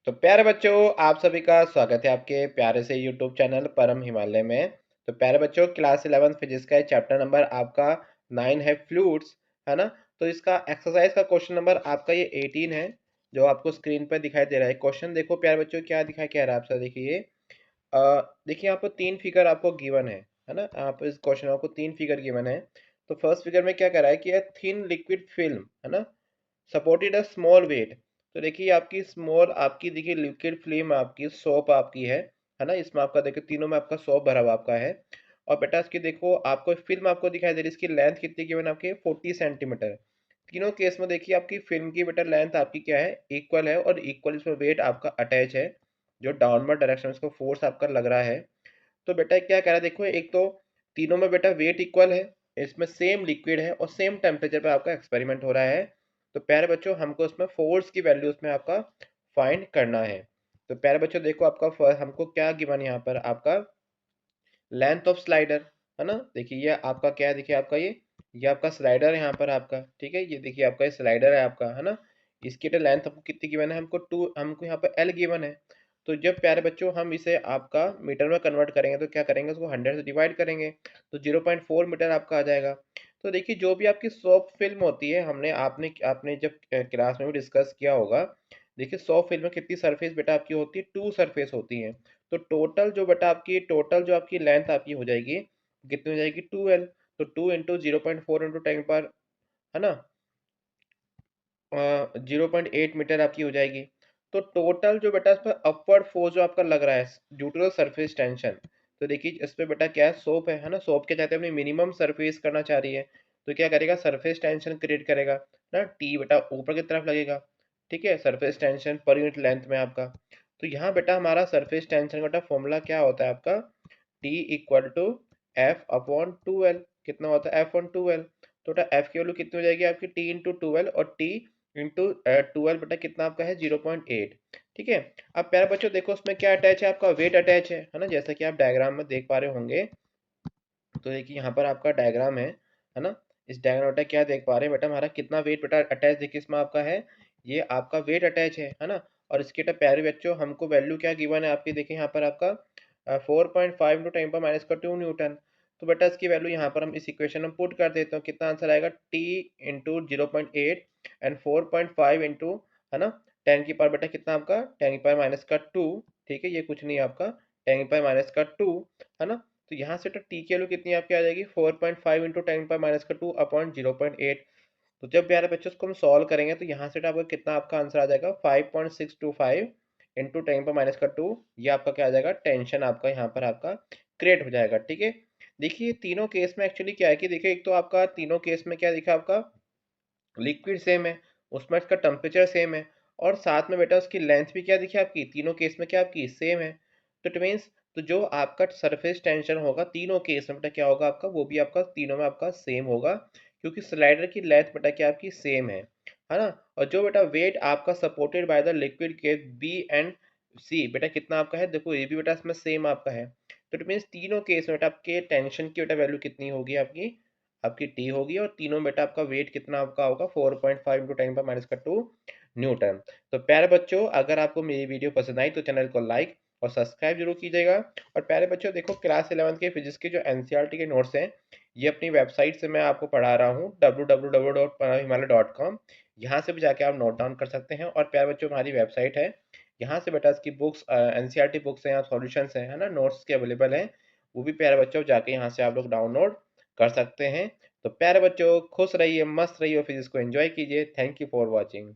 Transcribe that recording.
तो प्यारे बच्चों, आप सभी का स्वागत है आपके प्यारे से यूट्यूब चैनल परम हिमालय में। तो प्यारे बच्चों, क्लास 11 फिजिक्स का चैप्टर नंबर आपका 9 है फ्लूइड्स, है ना। तो इसका एक्सरसाइज का क्वेश्चन नंबर आपका ये 18 है, जो आपको स्क्रीन पर दिखाई दे रहा है। क्वेश्चन देखो प्यारे बच्चों, क्या दिखाई कह रहा है आपसे, देखिए। देखिए, आपको तीन फिगर आपको गिवन है ना। आप इस क्वेश्चन में आपको तीन फिगर गिवन है। तो फर्स्ट फिगर में क्या कह रहा है कि थिन लिक्विड फिल्म, है ना, सपोर्टेड अ स्मॉल वेट। तो देखिए, आपकी स्मॉल, आपकी देखिए लिक्विड फिल्म आपकी सोप आपकी है ना। इसमें आपका देखिए तीनों में आपका सोप भरा हुआ आपका है। और बेटा इसकी देखो, आपको फिल्म आपको दिखाई दे रही है, इसकी लेंथ कितनी गिवन आपके 40 सेंटीमीटर। तीनों केस में देखिए आपकी फिल्म की बेटा लेंथ आपकी क्या है, इक्वल है, और इक्वल इसमें वेट आपका अटैच है, जो डाउनवर्ड डायरेक्शन में इसको फोर्स आपका लग रहा है। तो बेटा क्या कह रहा है, देखो, एक तो तीनों में बेटा वेट इक्वल है, इसमें सेम लिक्विड है और सेम टेम्परेचर पे आपका एक्सपेरिमेंट हो रहा है। तो प्यारे बच्चों, हमको इसमें फोर्स की वैल्यू उसमें आपका फाइंड करना है। तो प्यारे बच्चों देखो, आपका हमको क्या गिवन यहाँ पर आपका लेंथ ऑफ स्लाइडर, है ना। देखिए ये आपका क्या है, देखिए आपका ये आपका स्लाइडर है यहाँ पर आपका, ठीक है। ये देखिए आपका ये स्लाइडर है आपका, है ना। इसकी तो लेंथ आपको कितनी गिवन है, हमको टू, हमको यहाँ पर एल गिवन है। तो जब प्यारे बच्चों हम इसे आपका मीटर में कन्वर्ट करेंगे तो क्या करेंगे, उसको 100 से डिवाइड करेंगे, तो 0.4 मीटर आपका आ जाएगा। तो देखिए, जो भी आपकी सॉफ्ट फिल्म होती है, हमने आपने आपने जब क्लास में भी डिस्कस किया होगा। देखिए, सॉफ्ट फिल्म में कितनी सरफेस बेटा आपकी होती है, टू सरफेस होती है। तो टोटल जो बेटा आपकी टोटल जो आपकी लेंथ आपकी हो जाएगी, कितनी हो जाएगी, 2L। तो 2 इंटू 0.4 इंटू 10 पर, है ना, 0.8 मीटर आपकी हो जाएगी। तो टोटल जो बेटा इस पर अपवर्ड फोर्स जो आपका लग रहा है due to the surface tension. तो देखिए इस पे बेटा क्या है ना, सोप क्या चाहते हैं, अपनी मिनिमम सरफेस करना चाह रही है। तो क्या करेगा, सरफेस टेंशन क्रिएट करेगा ना, टी बेटा ऊपर की तरफ लगेगा, ठीक है, surface tension per unit length में आपका। तो यहाँ बेटा हमारा सरफेस टेंशन का बेटा फॉर्मूला क्या होता है आपका, T equal to F upon two L. कितना होता है, एफ ऑन टू एल। तो बेटा एफ की वैल्यू कितनी हो जाएगी आपकी, टी इंटू टूएल्व, और टी इंटू टूएल्व बेटा कितना आपका है, 0.8। ठीक है। अब प्यारे बच्चों देखो, उसमें क्या अटैच है, आपका वेट अटैच है ना, जैसा कि आप डायग्राम में देख पा रहे होंगे। तो देखिए यहाँ पर आपका डायग्राम है ना। इस डायग्राम बेटा क्या देख पा रहे हैं बेटा, हमारा कितना वेट बेटा अटैच देखिए इसमें आपका है, ये आपका वेट अटैच है ना। और इसके बेटा प्यारे बच्चों, हमको वैल्यू क्या गिवन है आपकी, देखिए यहाँ पर आपका 4.5 इंटू 10⁻²न्यूटन। तो बेटा इसकी वैल्यू यहाँ पर हम इस इक्वेशन में पुट कर देते हैं, कितना आंसर आएगा, टी इंटू 0.8 एंड 4.5 इंटू, है ना, 10 की पावर बेटा कितना आपका 10⁻²। ठीक है, ये कुछ नहीं है आपका 10⁻², है ना। तो यहाँ से तो टी की वैल्यू कितनी आपकी आ जाएगी, 4.5 इंटू 10⁻² अपॉन 0.8। तो जब प्यारे बच्चों इसको हम सॉल्व करेंगे तो यहाँ से तो आपका कितना आपका आंसर आ जाएगा, 5.625 इंटू 10⁻²। ये आपका क्या आ जाएगा, टेंशन आपका यहाँ पर आपका क्रिएट हो जाएगा, ठीक है। देखिए तीनों केस में एक्चुअली क्या है कि देखिए, एक तो आपका तीनों केस में क्या दिखा आपका, लिक्विड सेम है, उसमें इसका टेम्परेचर सेम है, और साथ में बेटा उसकी लेंथ भी क्या दिखी आपकी, तीनों केस में क्या आपकी सेम है। तो इट मीन्स, तो जो आपका सरफेस टेंशन होगा तीनों केस में बेटा क्या होगा आपका, वो भी आपका तीनों में आपका सेम होगा, क्योंकि स्लाइडर की लेंथ बेटा क्या आपकी सेम है ना। और जो बेटा वेट आपका सपोर्टेड बाय द लिक्विड के बी एंड सी बेटा कितना आपका है, देखो ये भी बेटा इसमें सेम आपका है। तो इट मीन्स तीनों केस में बेटा आपके टेंशन की बेटा वैल्यू कितनी होगी आपकी, आपकी टी होगी, और तीनों बेटा आपका वेट कितना आपका होगा, 4.5 इंटू 10⁻², न्यूटन। तो प्यारे बच्चों, अगर आपको मेरी वीडियो पसंद आई तो चैनल को लाइक और सब्सक्राइब जरूर कीजिएगा। और प्यारे बच्चों देखो, क्लास 11 के फिजिक्स के जो एनसीईआरटी के नोट्स हैं, ये अपनी वेबसाइट से मैं आपको पढ़ा रहा हूँ, www.himalaya.com। यहाँ से भी जाके आप नोट डाउन कर सकते हैं। और प्यारे बच्चों, हमारी वेबसाइट है, यहाँ से बेटा इसकी बुक्स, एनसीईआरटी बुक्स हैं या सॉल्यूशंस हैं, है ना, नोट्स के अवेलेबल हैं। वो भी प्यारे बच्चों जाके यहाँ से आप लोग डाउनलोड कर सकते हैं। तो प्यारे बच्चों, खुश रहिए, मस्त रहिए, फिजिक्स को एंजॉय कीजिए। Thank you for watching.